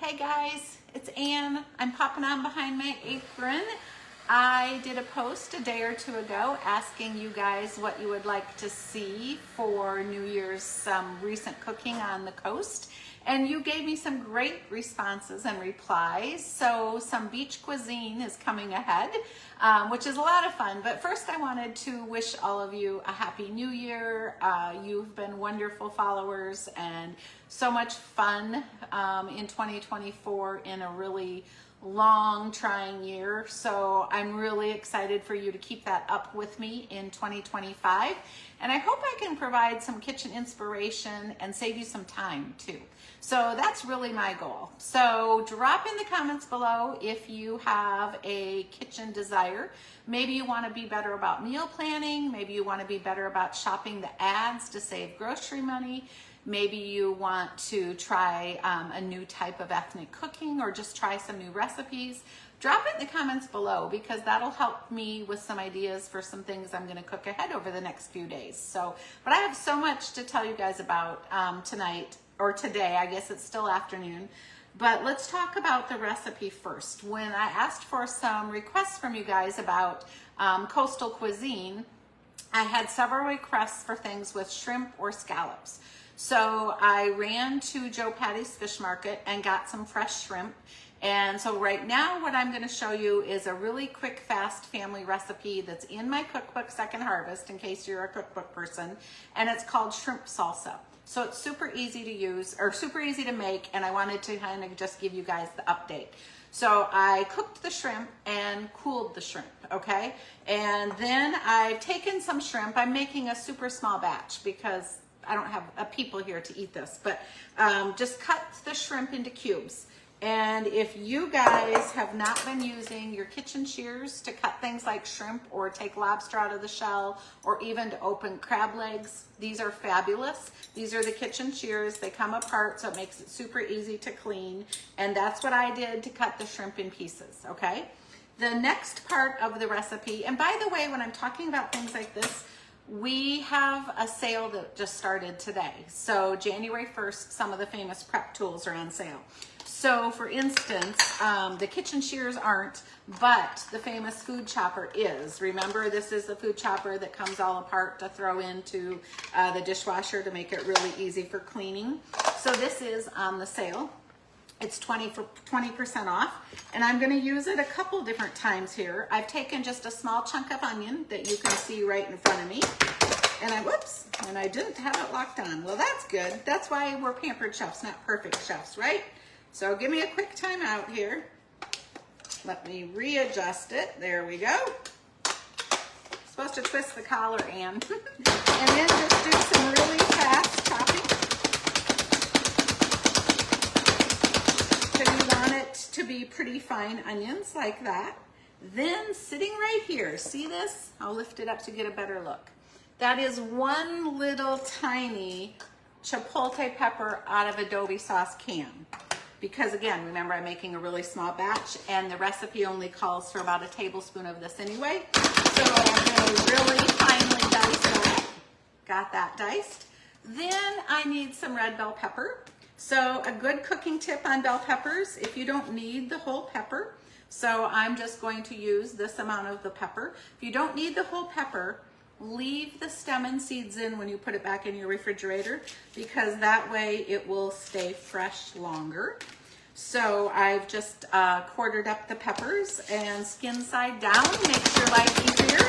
Hey guys, it's Ann. I'm popping on behind my apron. I did a post a day or two ago asking you guys what you would like to see for New Year's, some recent cooking on the coast. And you gave me some great responses and replies. So some beach cuisine is coming ahead, which is a lot of fun. But first I wanted to wish all of you a happy new year. You've been wonderful followers and so much fun in 2024 in a really long, trying year. So I'm really excited for you to keep that up with me in 2025. And I hope I can provide some kitchen inspiration and save you some time too. So that's really my goal. So drop in the comments below if you have a kitchen desire. Maybe you want to be better about meal planning. Maybe you want to be better about shopping the ads to save grocery money. Maybe you want to try a new type of ethnic cooking or just try some new recipes. Drop it in the comments below because that'll help me with some ideas for some things I'm going to cook ahead over the next few days. So, but I have so much to tell you guys about tonight or today. I guess it's still afternoon. But let's talk about the recipe first. When I asked for some requests from you guys about coastal cuisine, I had several requests for things with shrimp or scallops. So I ran to Joe Patty's Fish Market and got some fresh shrimp. And so right now what I'm going to show you is a really quick, fast family recipe that's in my cookbook, Second Harvest, in case you're a cookbook person. And it's called shrimp salsa. So it's super easy to use, or super easy to make, and I wanted to kind of just give you guys the update. So I cooked the shrimp and cooled the shrimp, okay? And then I've taken some shrimp. I'm making a super small batch because I don't have people here to eat this, but just cut the shrimp into cubes. And if you guys have not been using your kitchen shears to cut things like shrimp or take lobster out of the shell or even to open crab legs, these are fabulous. These are the kitchen shears. They come apart, so it makes it super easy to clean. And that's what I did to cut the shrimp in pieces, okay? The next part of the recipe, and by the way, when I'm talking about things like this, we have a sale that just started today. So January 1st, some of the famous prep tools are on sale. So for instance, the kitchen shears aren't, but the famous food chopper is. Remember, this is the food chopper that comes all apart to throw into the dishwasher to make it really easy for cleaning. So this is on the sale. It's 20% off, and I'm gonna use it a couple different times here. I've taken just a small chunk of onion that you can see right in front of me, and I didn't have it locked on. Well, that's good. That's why we're pampered chefs, not perfect chefs, right? So give me a quick time out here. Let me readjust it. There we go. Supposed to twist the collar, Ann. And then just do some really fast chopping. So you want it to be pretty fine onions like that. Then sitting right here, see this? I'll lift it up to get a better look. That is one little tiny chipotle pepper out of adobe sauce can. Because again, remember I'm making a really small batch and the recipe only calls for about a tablespoon of this anyway. So I'm going to really finely dice that. Got that diced. Then I need some red bell pepper. So a good cooking tip on bell peppers, if you don't need the whole pepper, so I'm just going to use this amount of the pepper. If you don't need the whole pepper, leave the stem and seeds in when you put it back in your refrigerator because that way it will stay fresh longer. So I've just quartered up the peppers and skin side down, makes your life easier.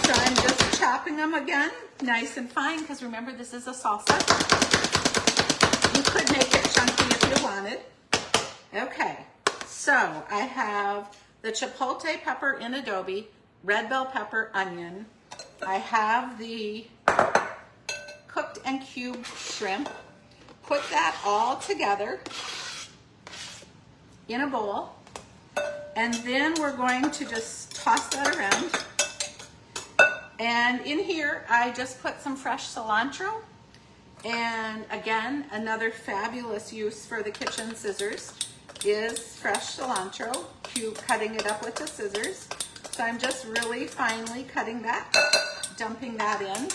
So I'm just chopping them again, nice and fine, because remember this is a salsa. You could make it chunky if you wanted. Okay, so I have the chipotle pepper in adobe, red bell pepper, onion. I have the cooked and cubed shrimp. Put that all together in a bowl. And then we're going to just toss that around. And in here, I just put some fresh cilantro. And again, another fabulous use for the kitchen scissors is fresh cilantro, cutting it up with the scissors. So I'm just really finely cutting that, dumping that in.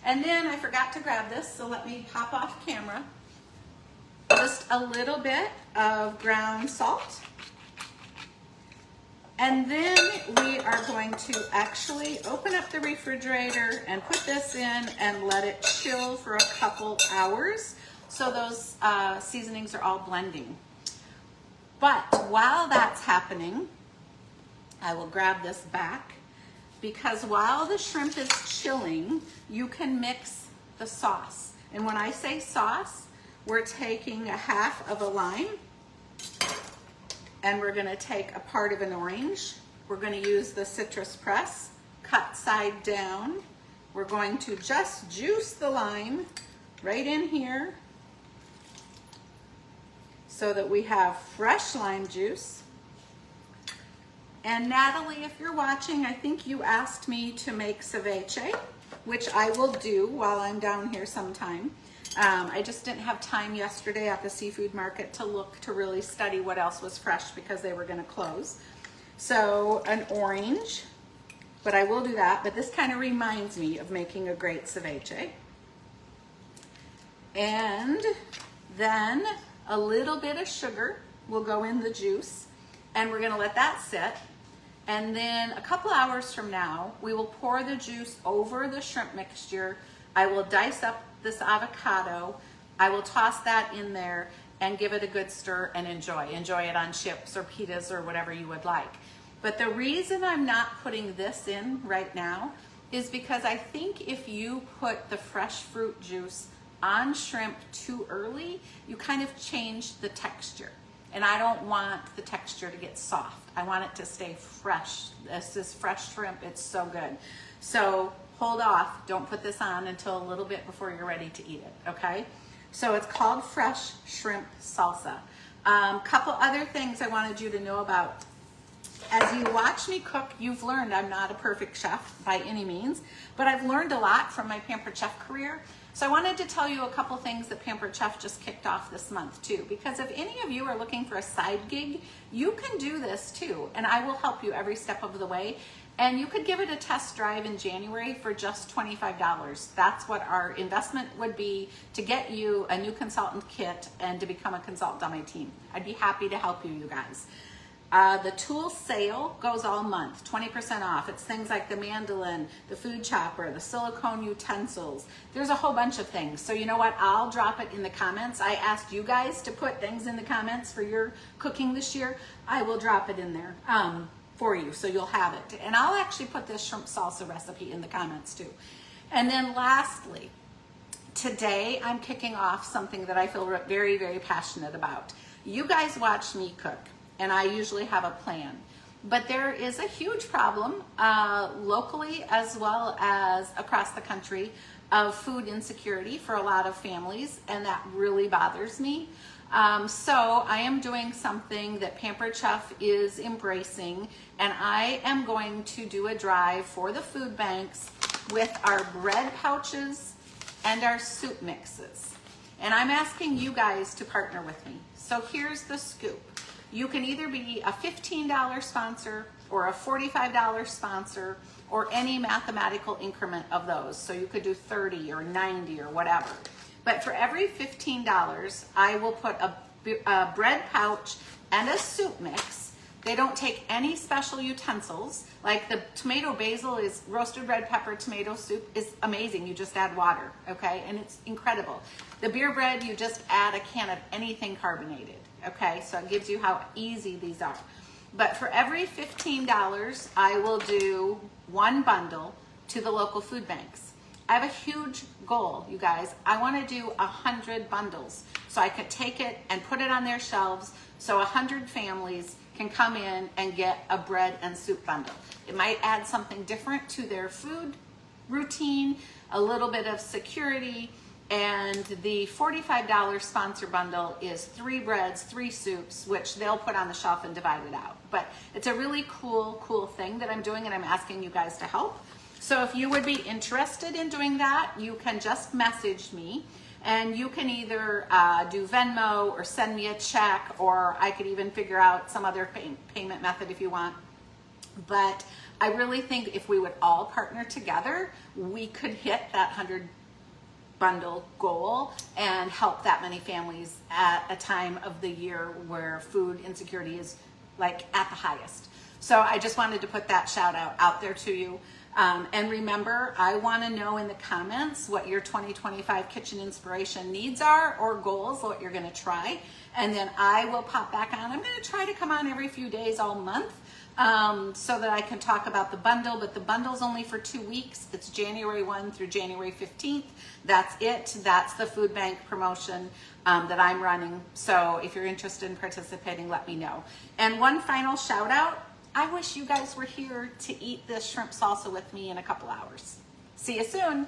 And then I forgot to grab this, so let me hop off camera. The just a little bit of ground salt. And then we are going to actually open up the refrigerator and put this in and let it chill for a couple hours so those seasonings are all blending. But while that's happening, I will grab this back, because while the shrimp is chilling, you can mix the sauce. And when I say sauce, we're taking a half of a lime, and we're gonna take a part of an orange. We're gonna use the citrus press, cut side down. We're going to just juice the lime right in here so that we have fresh lime juice. And Natalie, if you're watching, I think you asked me to make ceviche, which I will do while I'm down here sometime. I just didn't have time yesterday at the seafood market to really study what else was fresh because they were gonna close. So an orange, but I will do that. But this kind of reminds me of making a great ceviche. And then a little bit of sugar will go in the juice, and we're gonna let that sit. And then a couple hours from now, we will pour the juice over the shrimp mixture. I will dice up this avocado. I will toss that in there and give it a good stir and enjoy. Enjoy it on chips or pitas or whatever you would like. But the reason I'm not putting this in right now is because I think if you put the fresh fruit juice on shrimp too early, you kind of change the texture. And I don't want the texture to get soft. I want it to stay fresh. This is fresh shrimp, it's so good. So hold off, don't put this on until a little bit before you're ready to eat it, okay? So it's called fresh shrimp salsa. Couple other things I wanted you to know about. As you watch me cook, you've learned I'm not a perfect chef by any means, but I've learned a lot from my Pampered Chef career. So I wanted to tell you a couple things that Pampered Chef just kicked off this month too, because if any of you are looking for a side gig, you can do this too, and I will help you every step of the way. And you could give it a test drive in January for just $25. That's what our investment would be to get you a new consultant kit and to become a consultant on my team. I'd be happy to help you, you guys. The tool sale goes all month, 20% off. It's things like the mandolin, the food chopper, the silicone utensils. There's a whole bunch of things. So you know what? I'll drop it in the comments. I asked you guys to put things in the comments for your cooking this year. I will drop it in there for you, so you'll have it. And I'll actually put this shrimp salsa recipe in the comments too. And then lastly, today I'm kicking off something that I feel very, very passionate about. You guys watch me cook, and I usually have a plan. But there is a huge problem locally as well as across the country of food insecurity for a lot of families, and that really bothers me. So I am doing something that Pampered Chef is embracing, and I am going to do a drive for the food banks with our bread pouches and our soup mixes. And I'm asking you guys to partner with me. So here's the scoop. You can either be a $15 sponsor or a $45 sponsor or any mathematical increment of those. So you could do 30 or 90 or whatever. But for every $15, I will put a bread pouch and a soup mix. They don't take any special utensils. Like the tomato basil is roasted red pepper tomato soup is amazing. You just add water, okay? And it's incredible. The beer bread, you just add a can of anything carbonated, okay? So it gives you how easy these are. But for every $15, I will do one bundle to the local food banks. I have a huge goal, you guys. I want to do 100 bundles so I could take it and put it on their shelves so 100 families can come in and get a bread and soup bundle. It might add something different to their food routine, a little bit of security, and the $45 sponsor bundle is 3 breads, 3 soups, which they'll put on the shelf and divide it out. But it's a really cool thing that I'm doing, and I'm asking you guys to help. So if you would be interested in doing that, you can just message me, and you can either do Venmo or send me a check, or I could even figure out some other payment method if you want. But I really think if we would all partner together, we could hit that 100 bundle goal and help that many families at a time of the year where food insecurity is like at the highest. So I just wanted to put that shout out there to you. And remember, I want to know in the comments what your 2025 kitchen inspiration needs are or goals, what you're going to try. And then I will pop back on. I'm going to try to come on every few days all month so that I can talk about the bundle. But the bundle's only for 2 weeks. It's January 1 through January 15th. That's it. That's the food bank promotion that I'm running. So if you're interested in participating, let me know. And one final shout out. I wish you guys were here to eat this shrimp salsa with me in a couple hours. See you soon.